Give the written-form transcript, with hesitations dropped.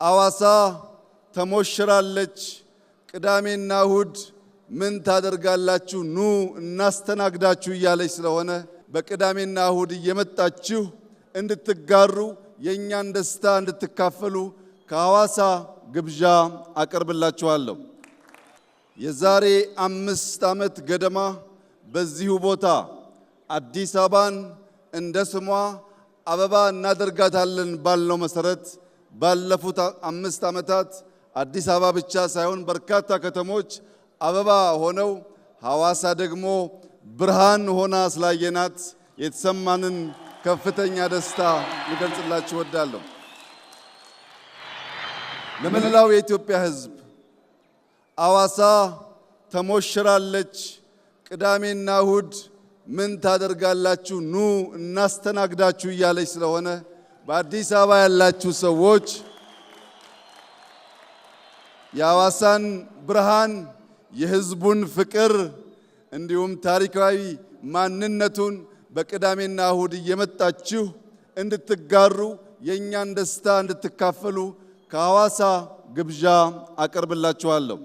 አዋሳ ተሞሽራለች። ቅዳሜና እሁድ ምን ታደርጋላችሁ? ኑ እናስተናግዳችሁ እያለች ስለሆነ በቅዳሜና እሁድ እየመጣችሁ እንድትጋሩ የኛን ደስታ እንድትካፈሉ ከሐዋሳ ግብዣ አቀርብላችኋለሁ። የዛሬ 5 ዓመት ገደማ በዚሁ ቦታ አዲስ አበባን እንደ ስሟ አበባ እናደርጋታለን ባልነው መሰረት ባለፉት 5 ዓመታት አዲስ አበባ ብቻ ሳይሆን በርካታ ከተሞች አበባ ሆነው ሐዋሳ ደግሞ ብርሃን ሆና ስላየናት የተሰማንን ከፍተኛ ደስታ ልገልጽላችሁ እወዳለሁ። ለመላው የኢትዮጵያ ሕዝብ ሐዋሳ ተሞሽራለች። ቅዳሜና እሁድ ምን ታደርጋላችሁ? ኑ እናስተናግዳችሁ እያለች ስለሆነ በአዲስ አበባ ያላችሁ ሰዎች የሐዋሳን ብርሃን፣ የሕዝቡን ፍቅር እንዲሁም ታሪካዊ ማንነቱን በቅዳሜና እሁድ እየመጣችሁ እንድትጋሩ የኛን ደስታ እንድትካፈሉ ከሐዋሳ ግብዣ አቀርብላችኋለሁ።